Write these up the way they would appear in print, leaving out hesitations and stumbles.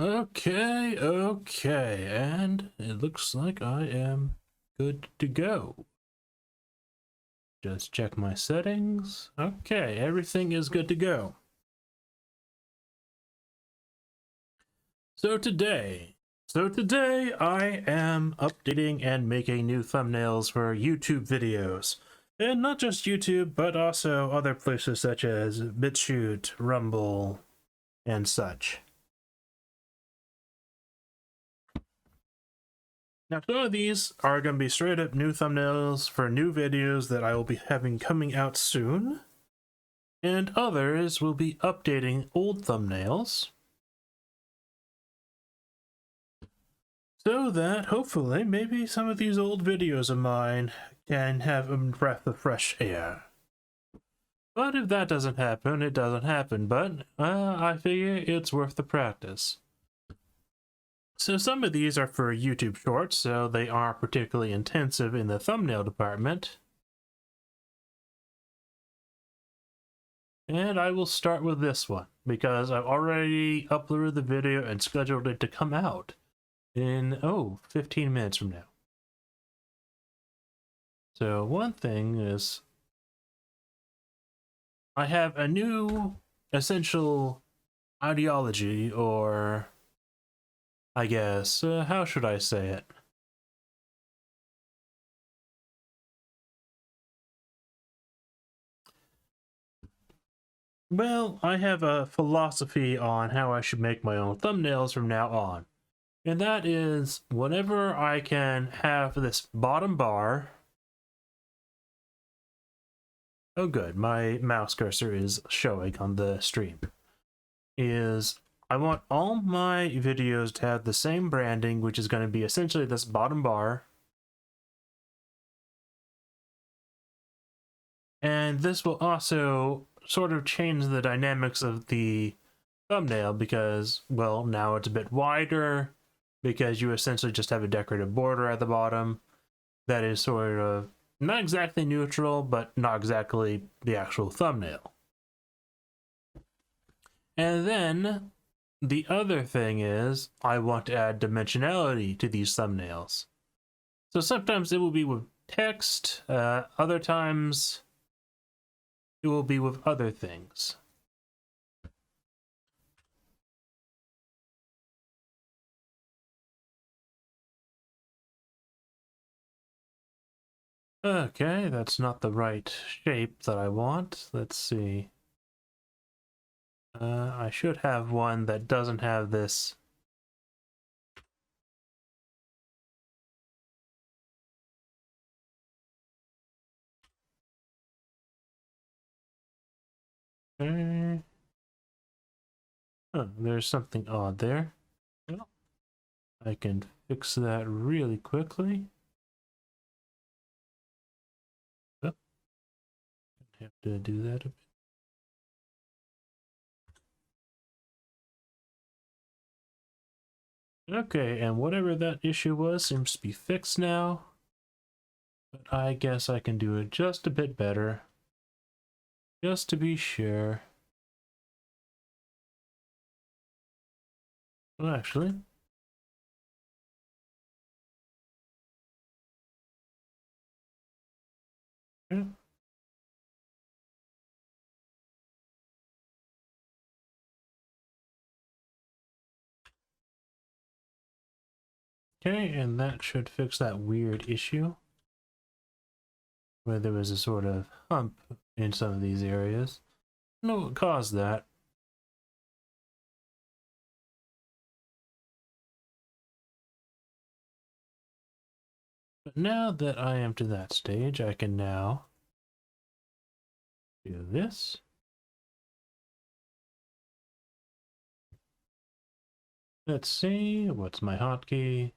Okay, and it looks like I am good to go. Just check my settings. Okay, everything is good to go. So today I am updating and making new thumbnails for YouTube videos. And not just YouTube, but also other places such as BitChute, Rumble, and such. Now, some of these are going to be straight up new thumbnails for new videos that I will be having coming out soon. And others will be updating old thumbnails, so that hopefully maybe some of these old videos of mine can have a breath of fresh air. But if that doesn't happen, it doesn't happen, but I figure it's worth the practice. So some of these are for YouTube shorts, so they aren't particularly intensive in the thumbnail department. And I will start with this one, because I've already uploaded the video and scheduled it to come out in, 15 minutes from now. So one thing is, I have a new essential ideology, or I guess, how should I say it? Well, I have a philosophy on how I should make my own thumbnails from now on. And that is, whenever I can have this bottom bar... Oh good, my mouse cursor is showing on the stream. I want all my videos to have the same branding, which is going to be essentially this bottom bar. And this will also sort of change the dynamics of the thumbnail because, well, now it's a bit wider because you essentially just have a decorative border at the bottom that is sort of not exactly neutral, but not exactly the actual thumbnail. And then the other thing is I want to add dimensionality to these thumbnails. So sometimes it will be with text, other times it will be with other things. Okay, that's not the right shape that I want. Let's see. I should have one that doesn't have this. Okay. Oh, there's something odd there. Well, I can fix that really quickly. Oh, have to do that a bit. Okay, and whatever that issue was seems to be fixed now. But I guess I can do it just a bit better. Just to be sure. Well, actually. Yeah. Okay, and that should fix that weird issue where there was a sort of hump in some of these areas. I don't know what caused that. But now that I am to that stage, I can now do this. Let's see, what's my hotkey?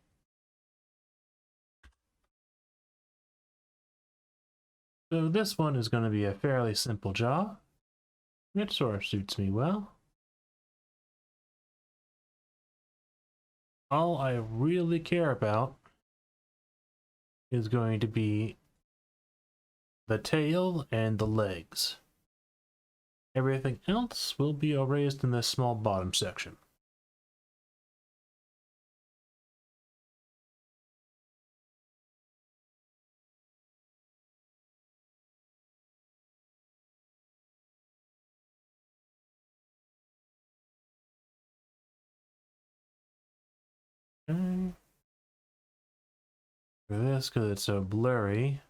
So this one is going to be a fairly simple job. It sort of suits me well. All I really care about is going to be the tail and the legs. Everything else will be erased in this small bottom section. for this because it's so blurry.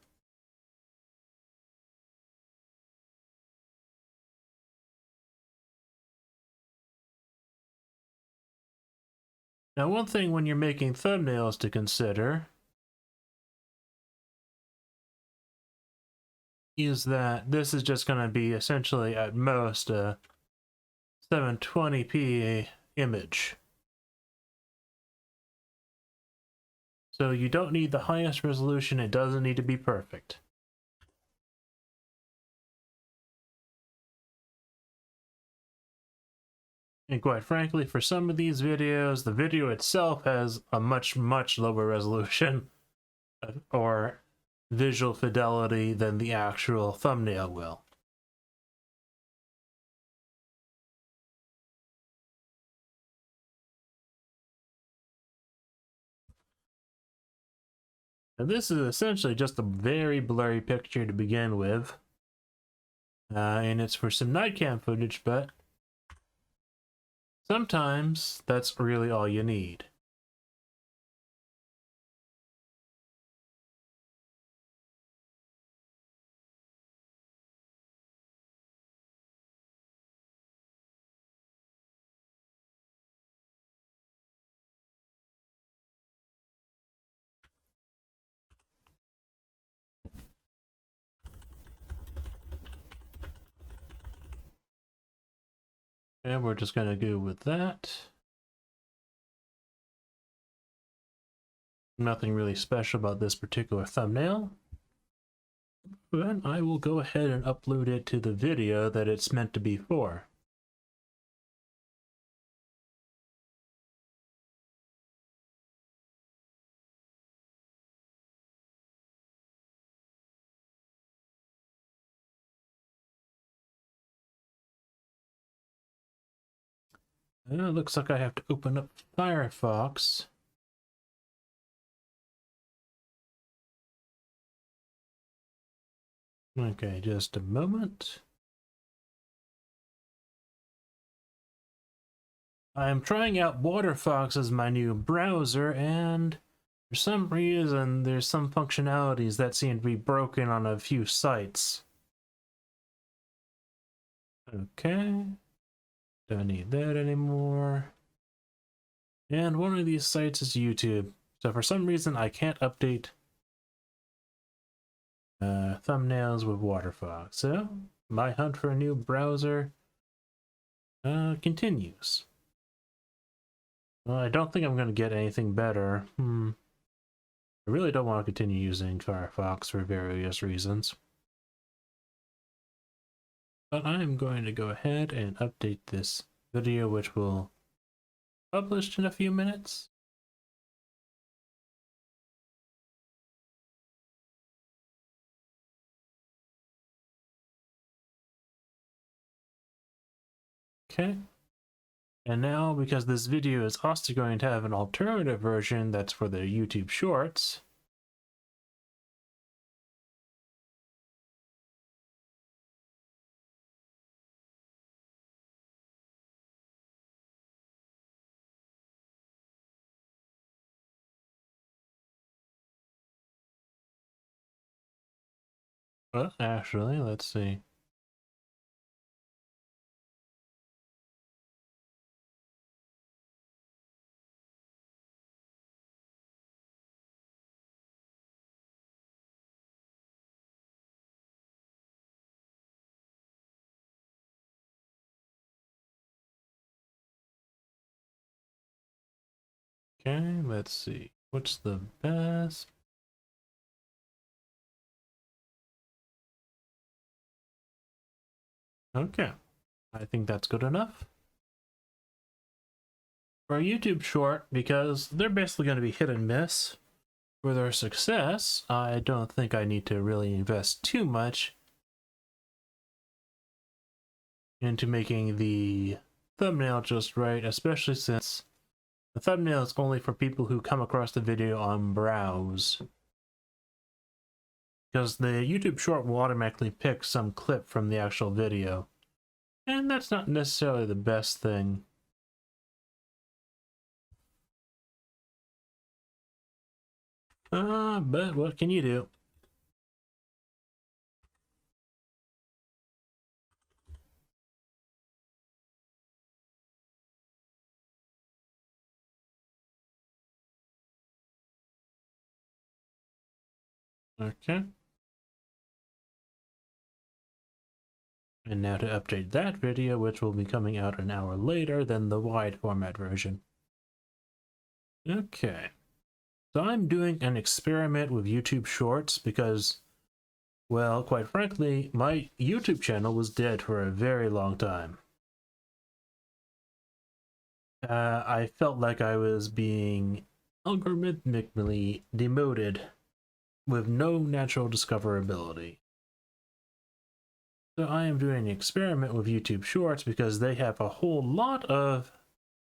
Now, one thing when you're making thumbnails to consider is that this is just going to be essentially at most a 720p image. So you don't need the highest resolution, it doesn't need to be perfect. And quite frankly, for some of these videos, the video itself has a much lower resolution or visual fidelity than the actual thumbnail will. And this is essentially just a very blurry picture to begin with. And it's for some night cam footage, but sometimes that's really all you need. And we're just going to go with that. Nothing really special about this particular thumbnail. Then I will go ahead and upload it to the video that it's meant to be for. It looks like I have to open up Firefox. Okay, just a moment. I'm trying out WaterFox as my new browser, and for some reason there's some functionalities that seem to be broken on a few sites. Okay. Don't need that anymore. And one of these sites is YouTube. So for some reason I can't update thumbnails with WaterFox. So my hunt for a new browser continues. Well, I don't think I'm going to get anything better. I really don't want to continue using Firefox for various reasons. But I'm going to go ahead and update this video, which will be published in a few minutes. Okay. And now, because this video is also going to have an alternative version that's for the YouTube Shorts, well, actually, let's see. Okay, let's see. What's the best? Okay, I think that's good enough. For a YouTube short, because they're basically going to be hit and miss, for their success, I don't think I need to really invest too much into making the thumbnail just right, especially since the thumbnail is only for people who come across the video on browse. Because the YouTube short will automatically pick some clip from the actual video. And that's not necessarily the best thing. But what can you do? Okay. And now to update that video, which will be coming out an hour later than the wide format version. Okay. So I'm doing an experiment with YouTube Shorts because, well, quite frankly, my YouTube channel was dead for a very long time. I felt like I was being algorithmically demoted with no natural discoverability. So I am doing an experiment with YouTube Shorts because they have a whole lot of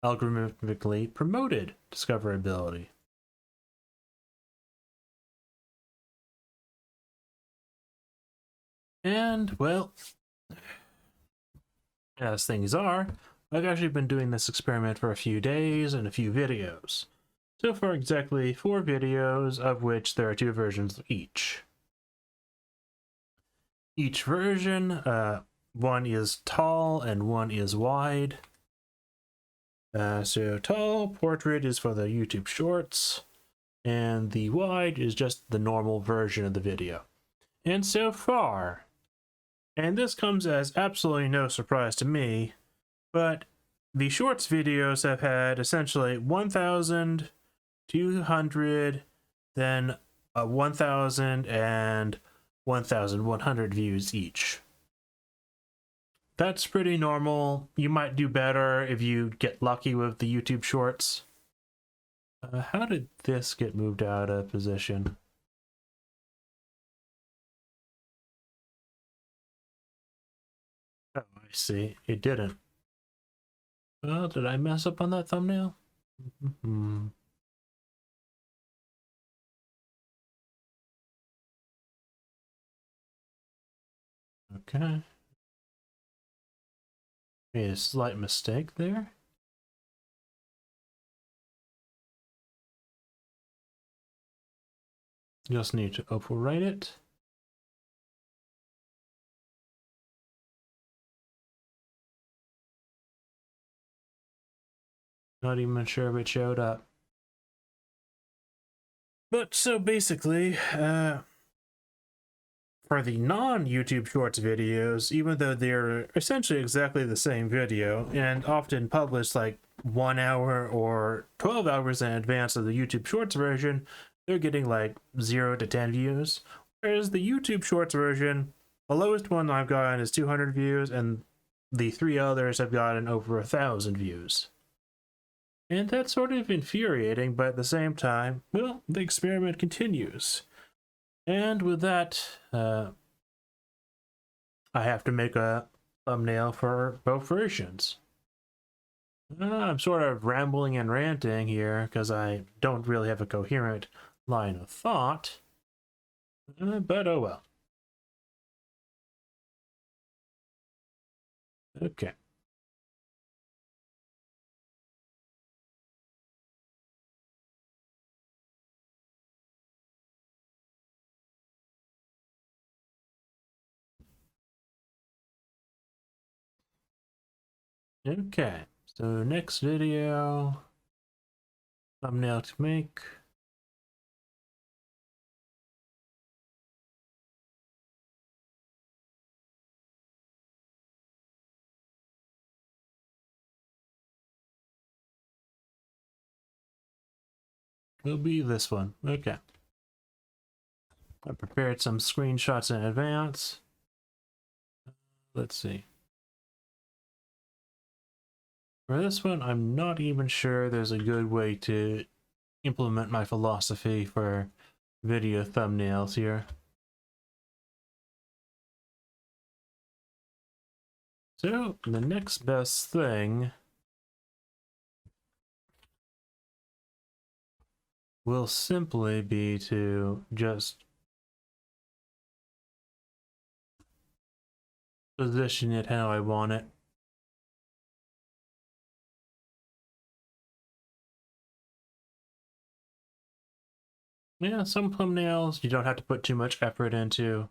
algorithmically promoted discoverability. And, well, as things are, I've actually been doing this experiment for a few days and a few videos. So far, exactly 4 videos, of which there are 2 versions each. Each version, one is tall and one is wide. So tall portrait is for the YouTube Shorts, and the wide is just the normal version of the video. And so far, and this comes as absolutely no surprise to me, but the Shorts videos have had essentially 1,200, then 1,000 and 1,100 views each. That's pretty normal. You might do better if you get lucky with the YouTube Shorts. How did this get moved out of position? Oh, I see. It didn't. Well, did I mess up on that thumbnail? Okay. Made a slight mistake there. Just need to overwrite it. Not even sure if it showed up. But so basically, for the non-YouTube Shorts videos, even though they're essentially exactly the same video and often published like 1 hour or 12 hours in advance of the YouTube Shorts version, they're getting like 0 to 10 views. Whereas the YouTube Shorts version, the lowest one I've gotten is 200 views, and the 3 others have gotten over 1,000 views. And that's sort of infuriating, but at the same time, well, the experiment continues. And with that, I have to make a thumbnail for both versions. I'm sort of rambling and ranting here because I don't really have a coherent line of thought. But oh well. Okay. Okay, so next video, thumbnail to make. Will be this one. Okay. I prepared some screenshots in advance. Let's see. For this one, I'm not even sure there's a good way to implement my philosophy for video thumbnails here. So, the next best thing will simply be to just position it how I want it. Yeah, some thumbnails you don't have to put too much effort into.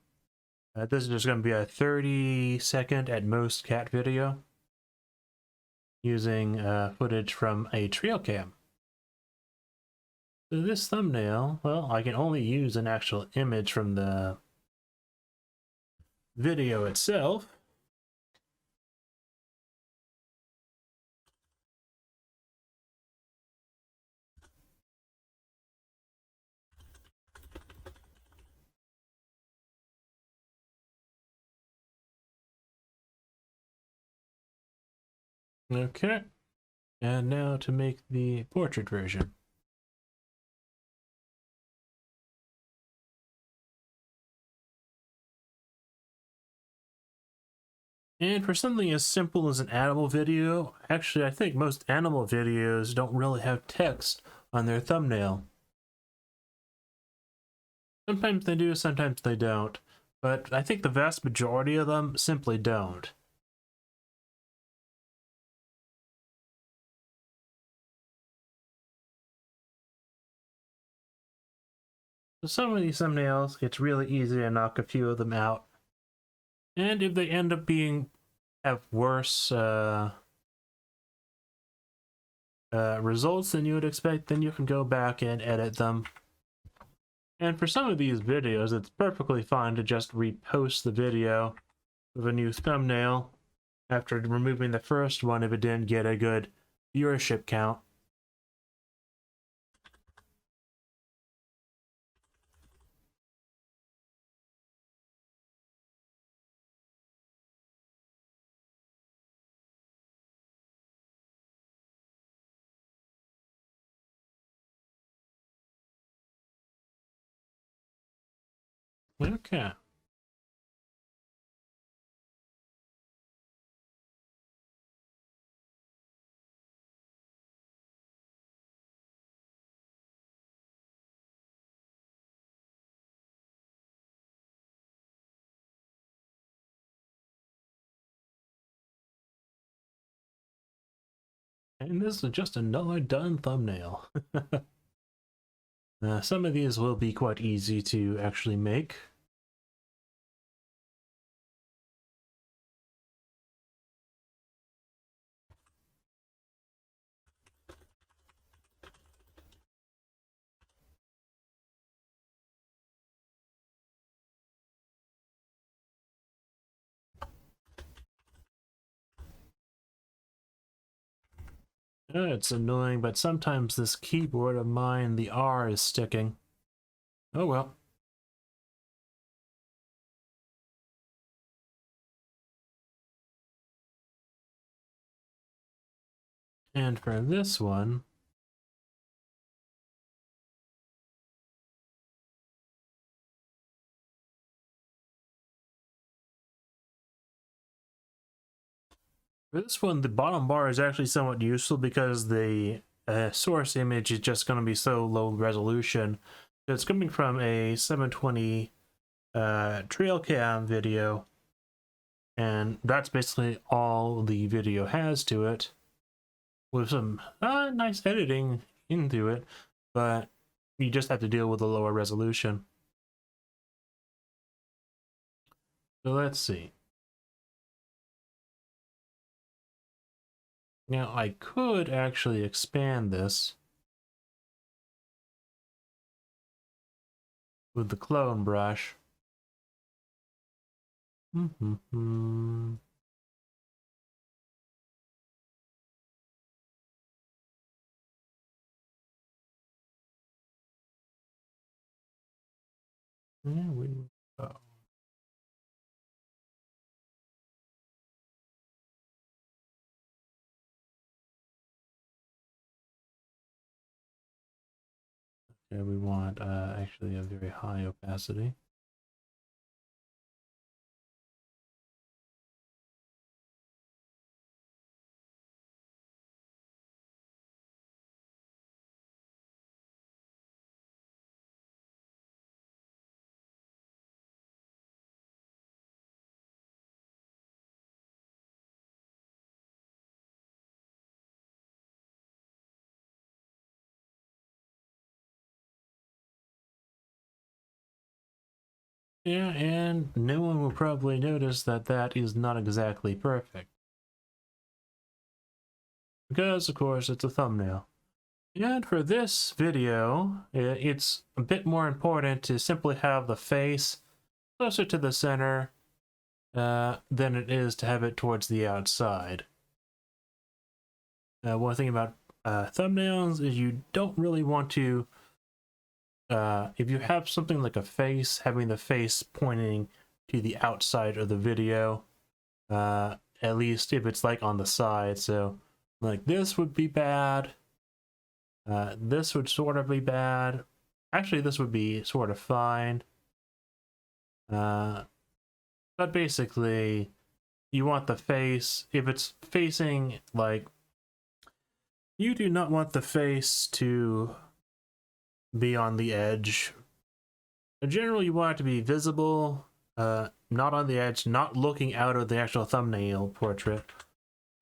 This is just going to be a 30-second at most cat video using footage from a trail cam. So this thumbnail, well, I can only use an actual image from the video itself. Okay, and now to make the portrait version. And for something as simple as an animal video, actually I think most animal videos don't really have text on their thumbnail. Sometimes they do, sometimes they don't, but I think the vast majority of them simply don't. So some of these thumbnails, it's really easy to knock a few of them out. And if they end up have worse results than you would expect, then you can go back and edit them. And for some of these videos, it's perfectly fine to just repost the video with a new thumbnail after removing the first one if it didn't get a good viewership count. Okay. And this is just another done thumbnail. Some of these will be quite easy to actually make. It's annoying, but sometimes this keyboard of mine, the R is sticking. Oh well. And for this one, the bottom bar is actually somewhat useful because the source image is just going to be so low resolution. It's coming from a 720 trail cam video, and that's basically all the video has to it, with some nice editing into it, but you just have to deal with the lower resolution. So let's see. Now I could actually expand this with the clone brush. There we go. Okay, we want actually a very high opacity. Yeah, and no one will probably notice that that is not exactly perfect. Because, of course, it's a thumbnail. And for this video, it's a bit more important to simply have the face closer to the center than it is to have it towards the outside. One thing about thumbnails is you don't really want to, if you have something like a face, having the face pointing to the outside of the video, at least if it's like on the side. So like this would be bad. This would sort of be bad. Actually, this would be sort of fine. But basically, you want the face, if it's facing, like, you do not want the face to be on the edge. In general, you want it to be visible, not on the edge, not looking out of the actual thumbnail portrait.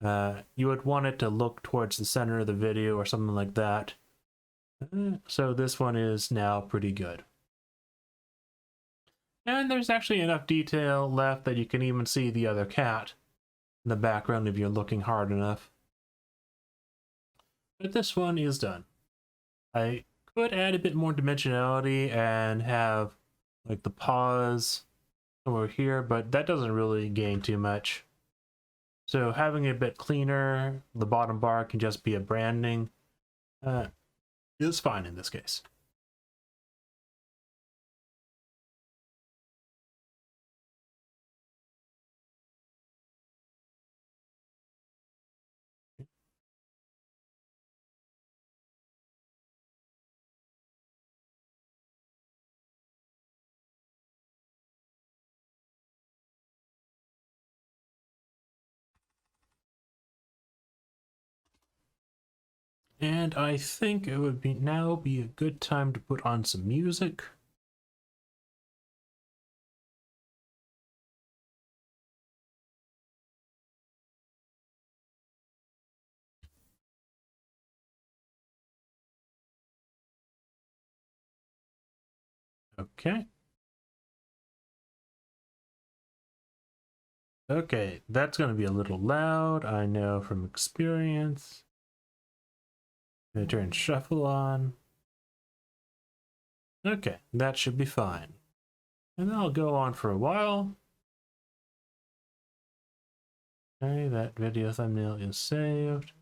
You would want it to look towards the center of the video or something like that. So this one is now pretty good. And there's actually enough detail left that you can even see the other cat in the background if you're looking hard enough. But this one is done. I could add a bit more dimensionality and have like the pause over here, but that doesn't really gain too much. So having it a bit cleaner, the bottom bar can just be a branding, is fine in this case. And I think it would now be a good time to put on some music. Okay. Okay, that's going to be a little loud, I know from experience. I'm going to turn shuffle on. Okay, that should be fine. And that'll go on for a while. Okay, that video thumbnail is saved.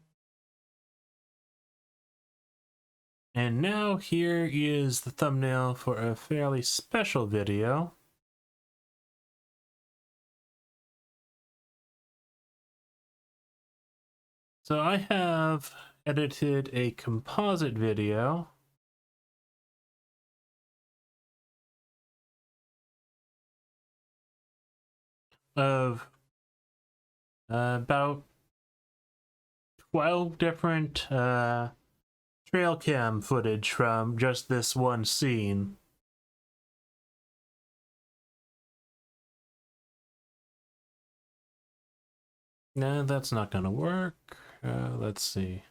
And now here is the thumbnail for a fairly special video. So I have edited a composite video of about 12 different trail cam footage from just this one scene. No, that's not gonna work. Let's see.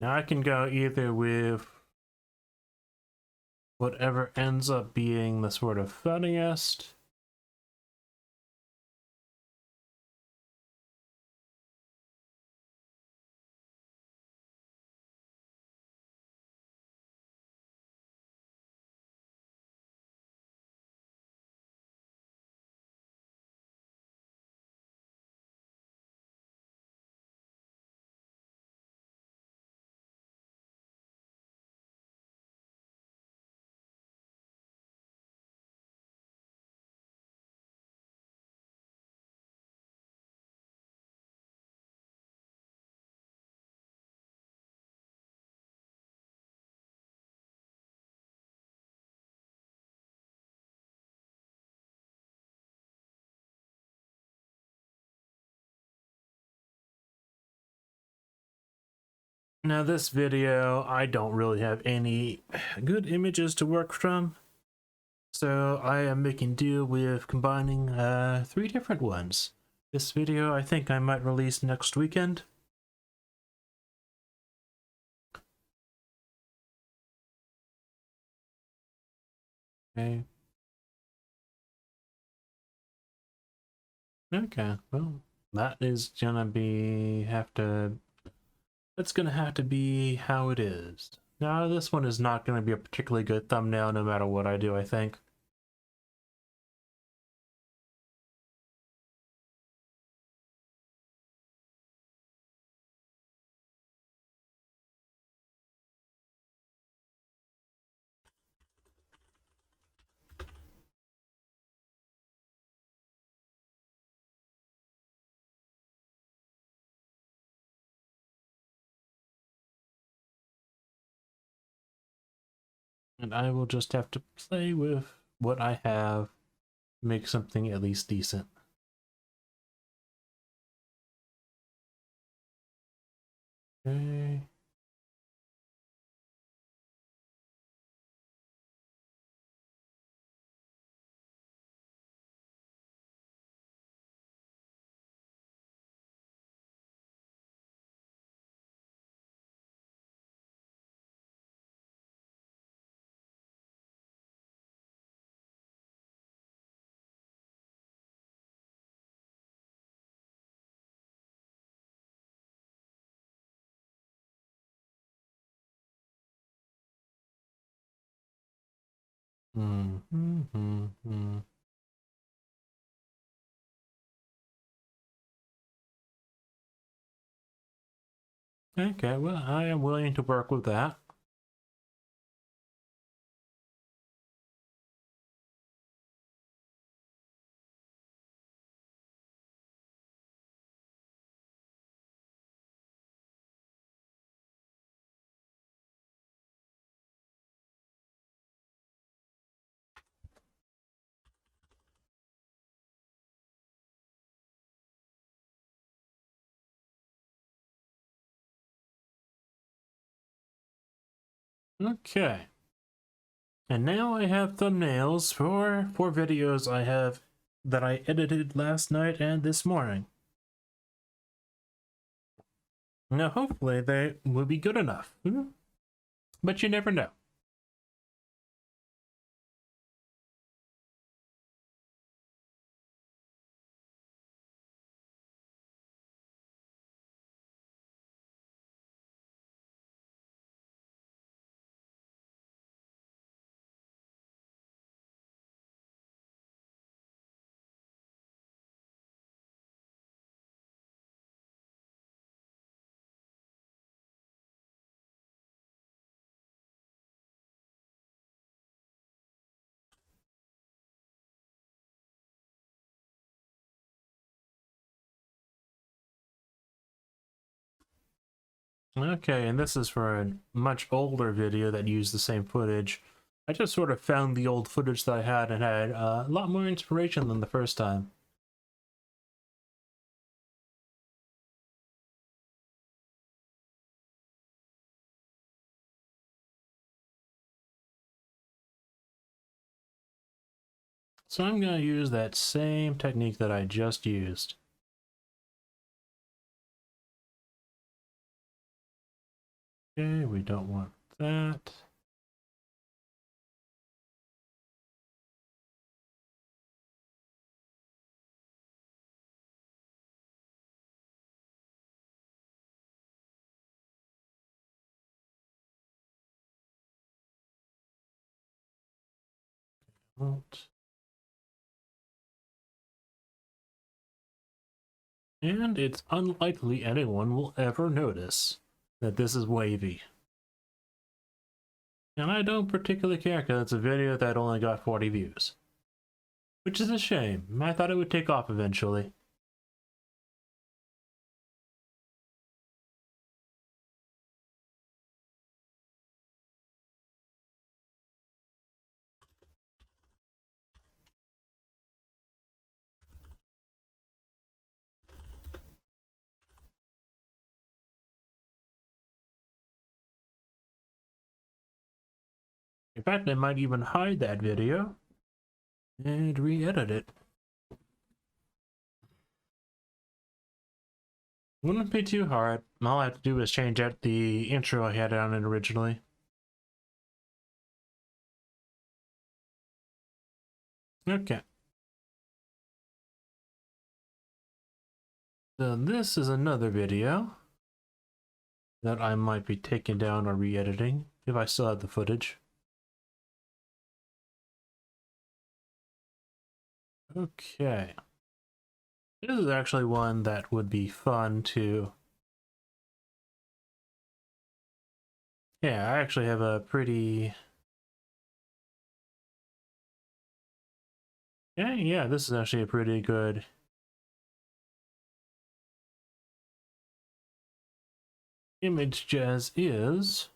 Now I can go either with whatever ends up being the sort of funniest. Now this video, I don't really have any good images to work from. So I am making do with combining 3 different ones. This video I think I might release next weekend. Okay. Okay, well, that is gonna be that's gonna have to be how it is. Now this one is not gonna be a particularly good thumbnail no matter what I do, I think. And I will just have to play with what I have, make something at least decent. Okay. Okay, well, I am willing to work with that. Okay. And now I have thumbnails for 4 videos I have that I edited last night and this morning. Now hopefully they will be good enough. But you never know. Okay, and this is for a much older video that used the same footage. I just sort of found the old footage that I had and had a lot more inspiration than the first time. So I'm going to use that same technique that I just used. Okay, we don't want that. Won't. And it's unlikely anyone will ever notice that this is wavy. And I don't particularly care because it's a video that only got 40 views. Which is a shame. I thought it would take off eventually. In fact, I might even hide that video. and re-edit it. Wouldn't be too hard. All I have to do is change out the intro I had on it originally. Okay. So this is another video that I might be taking down or re-editing if I still have the footage. Okay. This is actually one that would be fun to... Yeah, I actually have a pretty... Yeah, this is actually a pretty good image as is.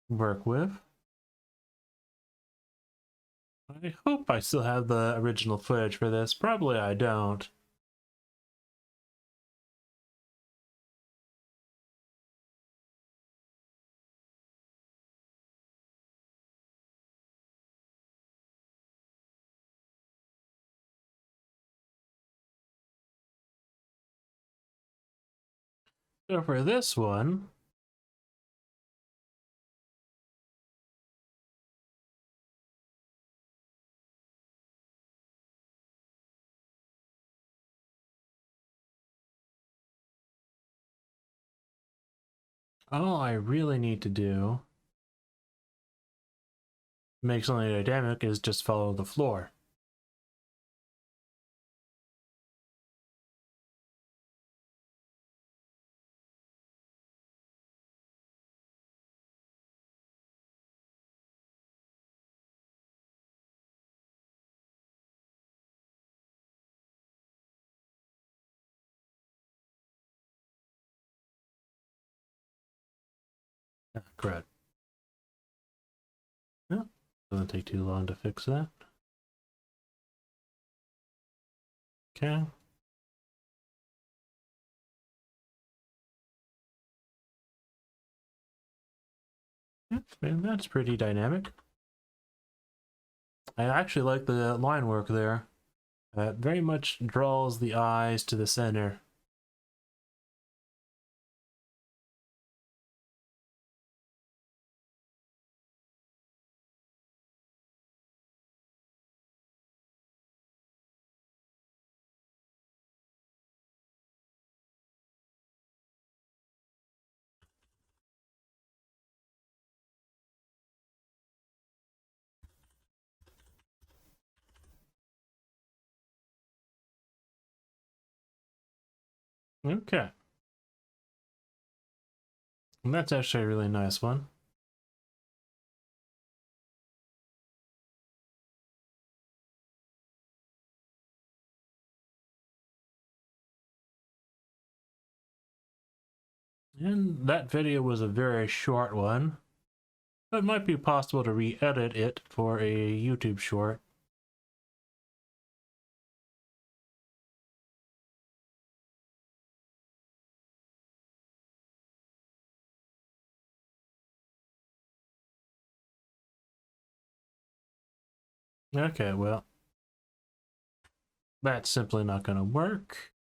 Work with. I hope I still have the original footage for this. Probably I don't. So for this one, all I really need to do to make something dynamic is just follow the floor. Ah, crud. Yeah, doesn't take too long to fix that. Okay. That's pretty dynamic. I actually like the line work there. It very much draws the eyes to the center. Okay. And that's actually a really nice one. And that video was a very short one. It might be possible to re-edit it for a YouTube short. Okay, well, that's simply not going to work.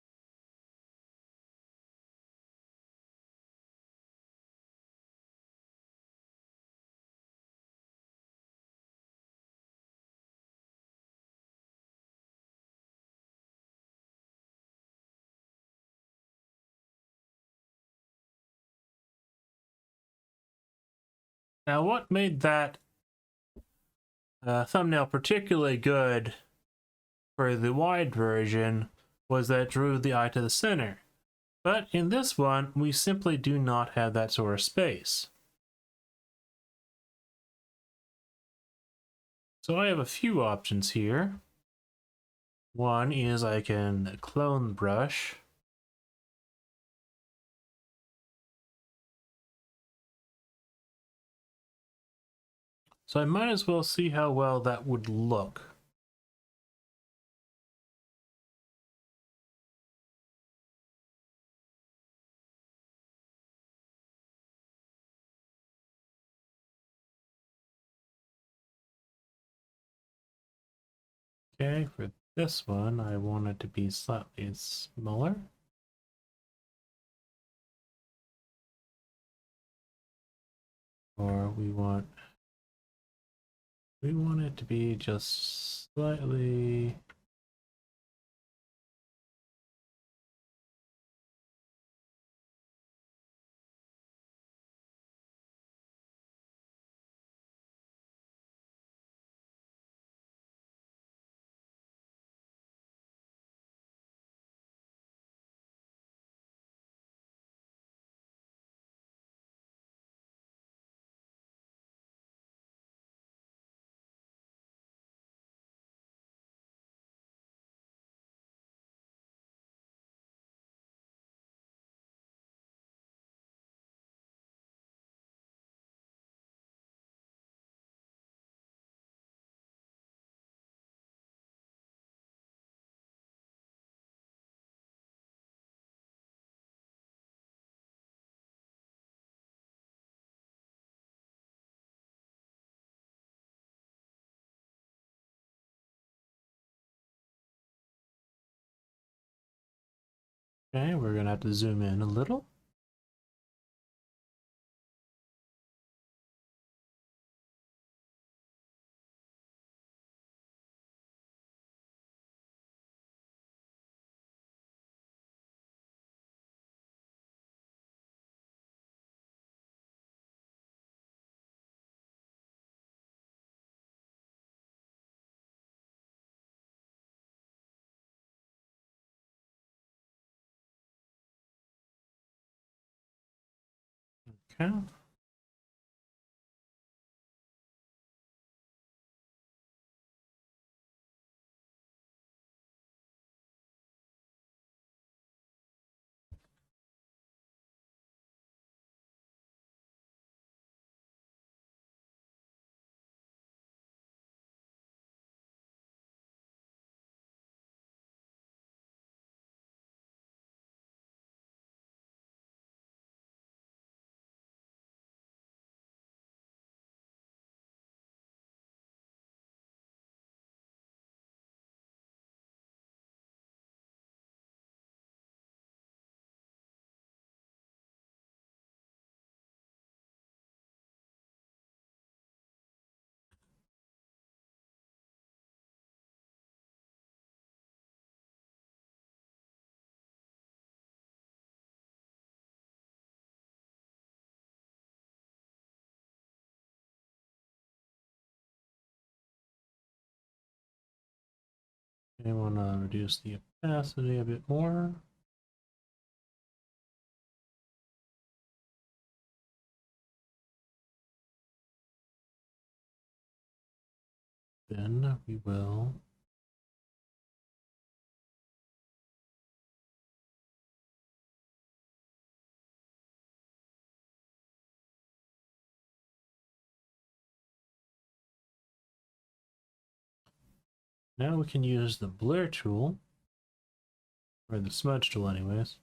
Now, what made that thumbnail particularly good for the wide version was that it drew the eye to the center. But in this one, we simply do not have that sort of space. So I have a few options here. One is I can clone the brush. So I might as well see how well that would look. Okay, for this one, I want it to be slightly smaller. Or we want it to be just slightly. Okay, we're gonna have to zoom in a little. Okay. I want to reduce the opacity a bit more. Then we will now we can use the blur tool, or the smudge tool anyways.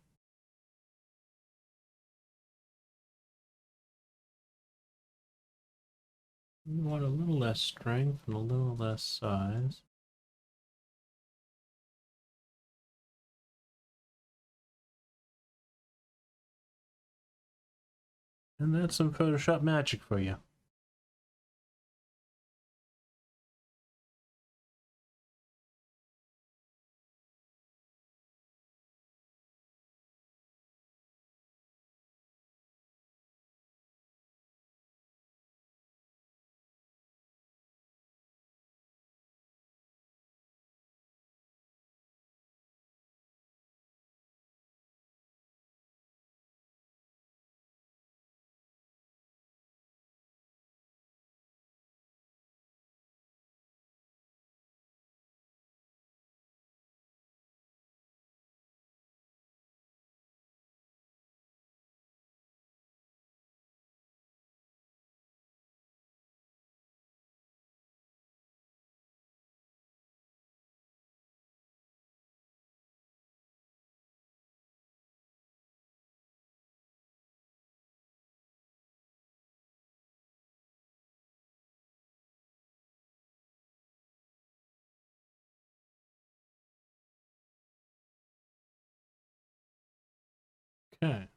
We want a little less strength and a little less size. And that's some Photoshop magic for you. Okay.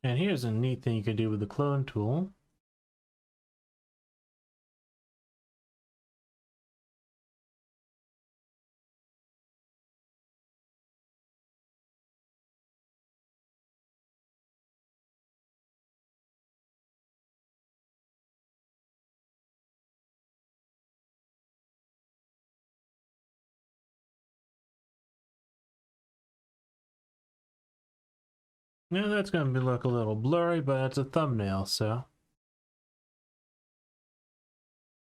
And here's a neat thing you could do with the clone tool. Now that's going to look a little blurry, but it's a thumbnail, so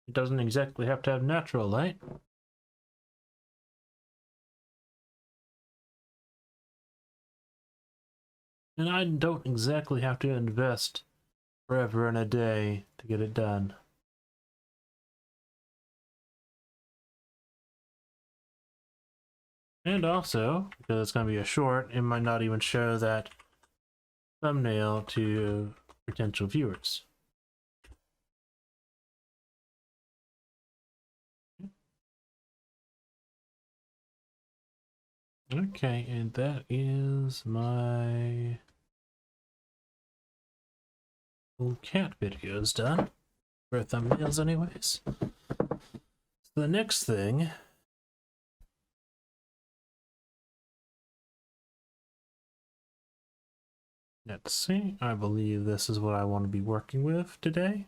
it doesn't exactly have to have natural light. And I don't exactly have to invest forever and a day to get it done. And also, because it's going to be a short, it might not even show that thumbnail to potential viewers. Okay, and that is my little cat videos done. For thumbnails anyways. So the next thing, let's see, I believe this is what I want to be working with today.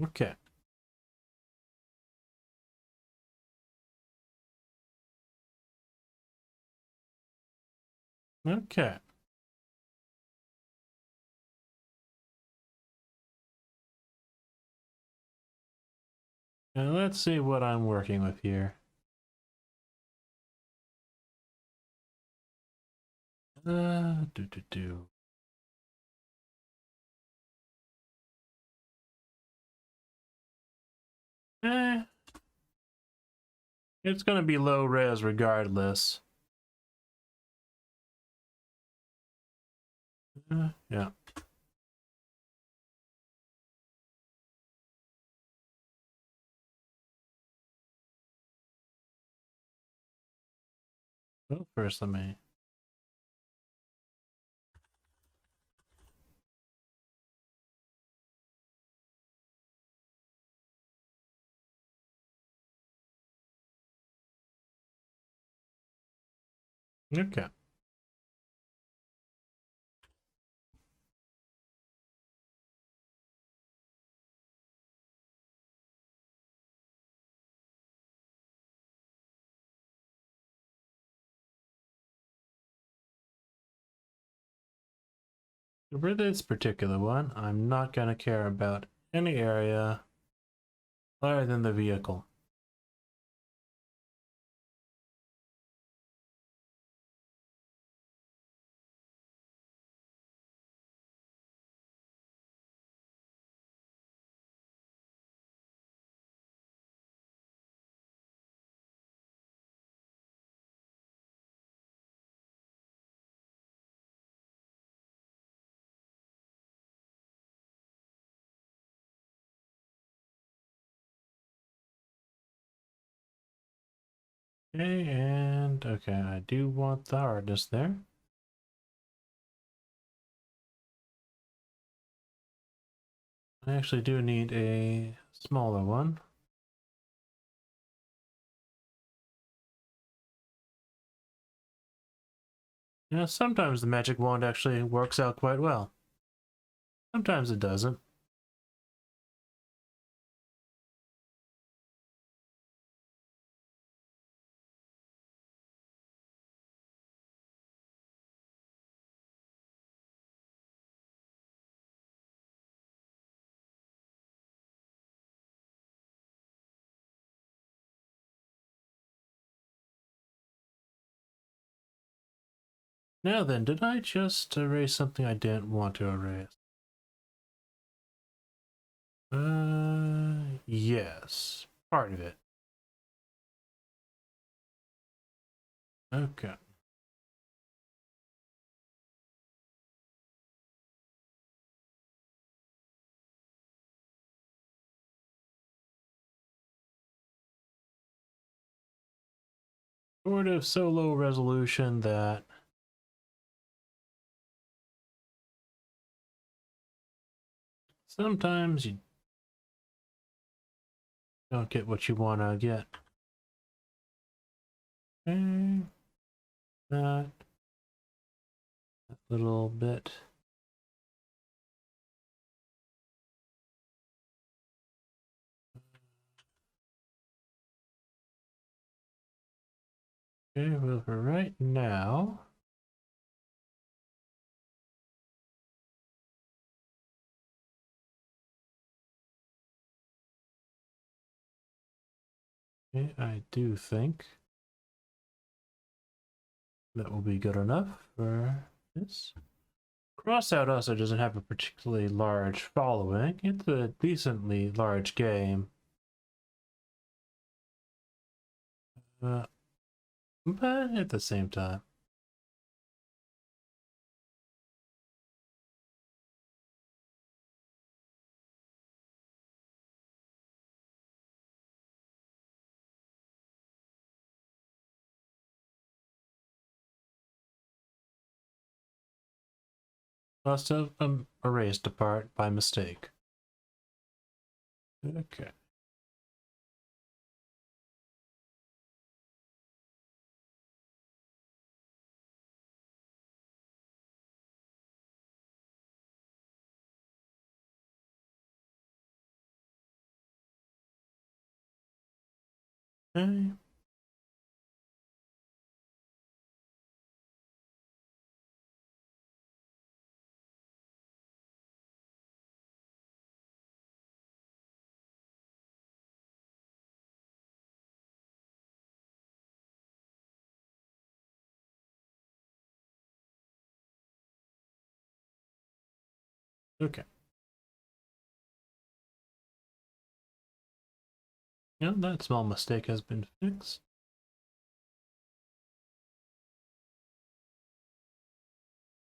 Okay. Okay. Now let's see what I'm working with here. Do. It's gonna be low res regardless. Yeah. Well, first let me. Okay. For this particular one, I'm not gonna care about any area other than the vehicle. Okay, and okay, I do want the hardness there. I actually do need a smaller one. Yeah, sometimes the magic wand actually works out quite well. Sometimes it doesn't. Now then, did I just erase something I didn't want to erase? Yes. Part of it. Okay. Sort of so low resolution that sometimes you don't get what you want to get. Okay. That little bit. Okay, well, for right now, okay, I do think that will be good enough for this. Crossout also doesn't have a particularly large following. It's a decently large game. But at the same time. Must have erased a part by mistake. Okay. Okay. Okay. Yeah, that small mistake has been fixed.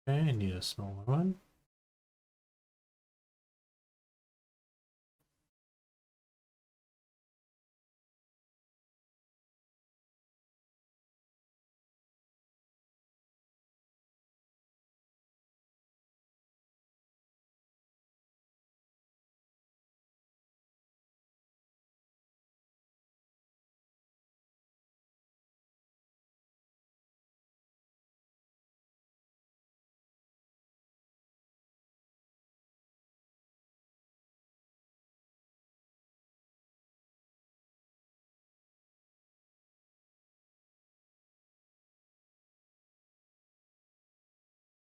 Okay, I need a smaller one.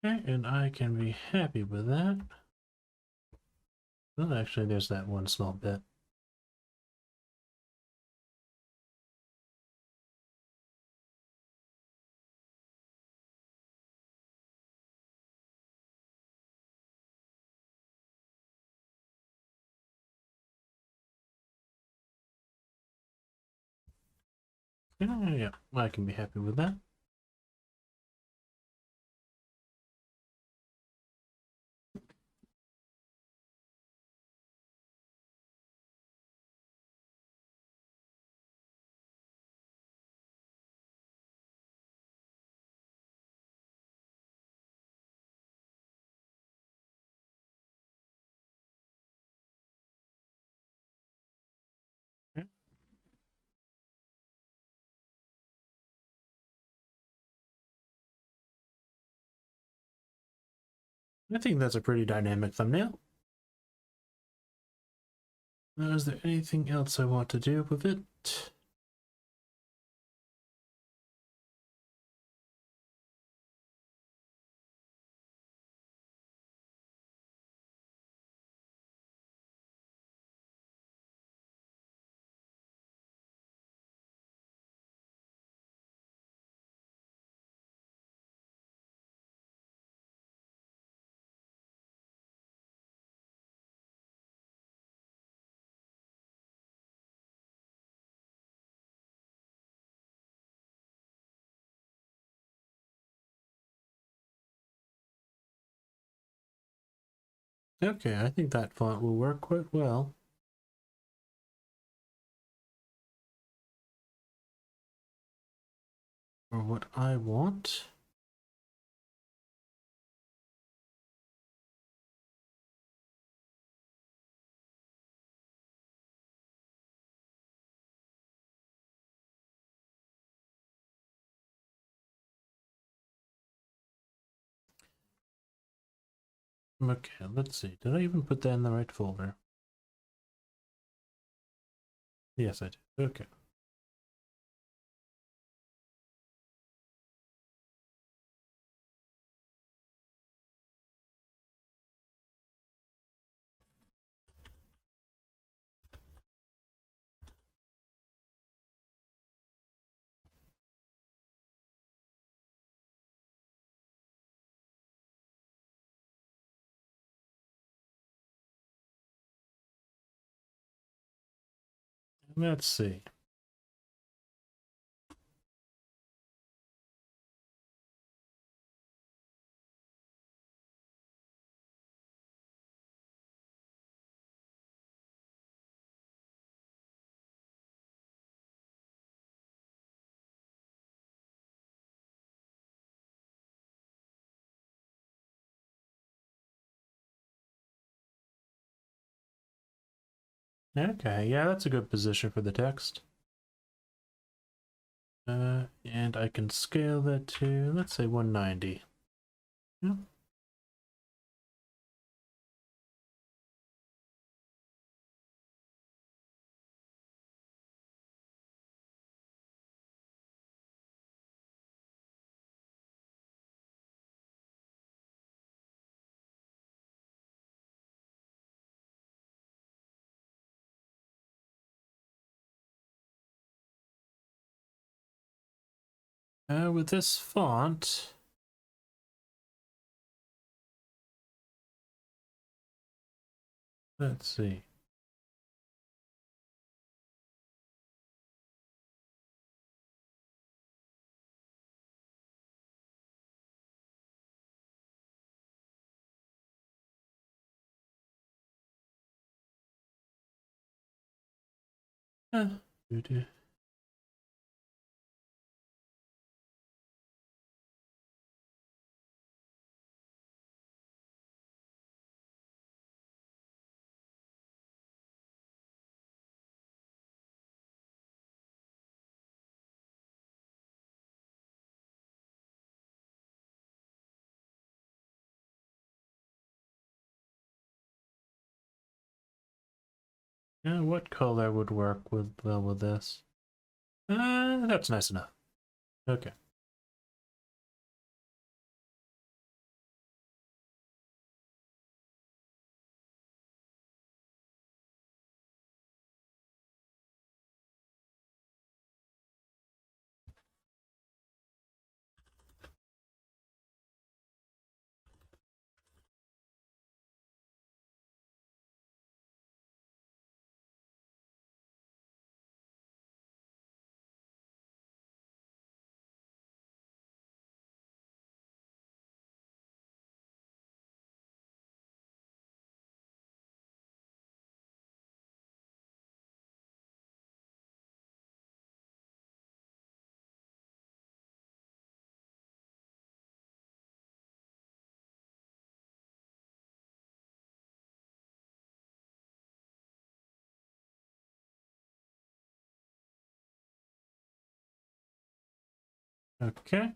Okay, and I can be happy with that. Well, actually, there's that one small bit. Yeah, I can be happy with that. Yeah. I think that's a pretty dynamic thumbnail. Now, is there anything else I want to do with it? Okay, I think that font will work quite well. For what I want. Okay, let's see. Did I even put that in the right folder? Yes, I did. Okay. Let's see. Okay, yeah, that's a good position for the text. And I can scale that to, let's say 190. Yeah. With this font, let's see. Doo-doo. Yeah, what color would work well with this? That's nice enough. Okay. Okay.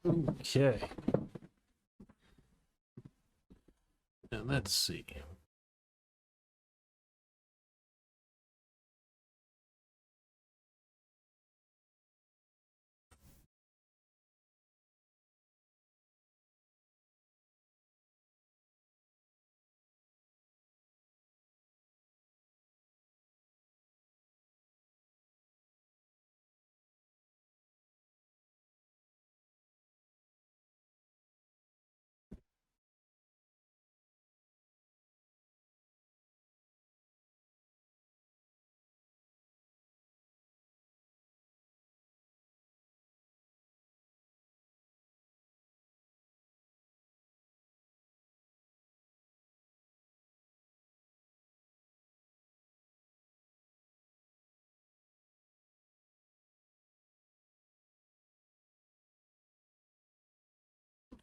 Okay. Now let's see.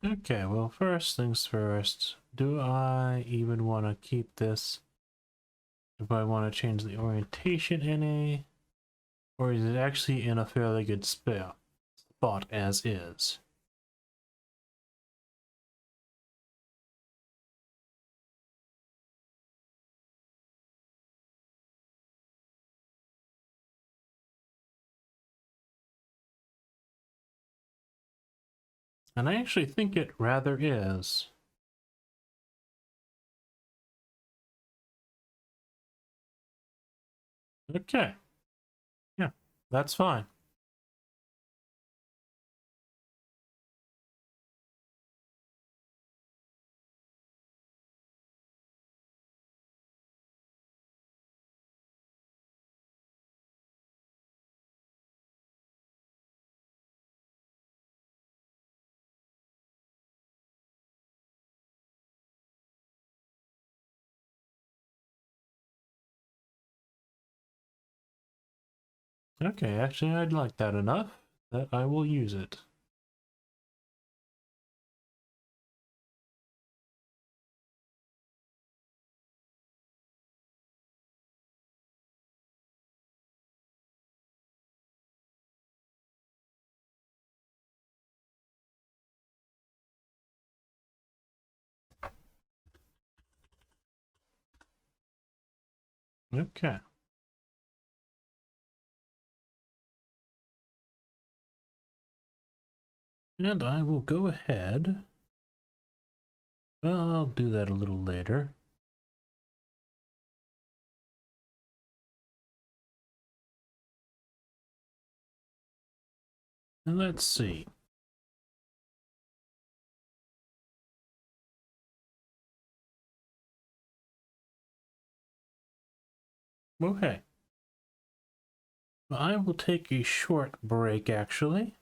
Okay, well, first things first, do I even want to keep this? If I want to change the orientation any, or is it actually in a fairly good spot as is? And I actually think it rather is. Okay. Yeah, that's fine. Okay, actually, I'd like that enough that I will use it. Okay. And I will go ahead. Well, I'll do that a little later. And let's see. Okay. I will take a short break, actually.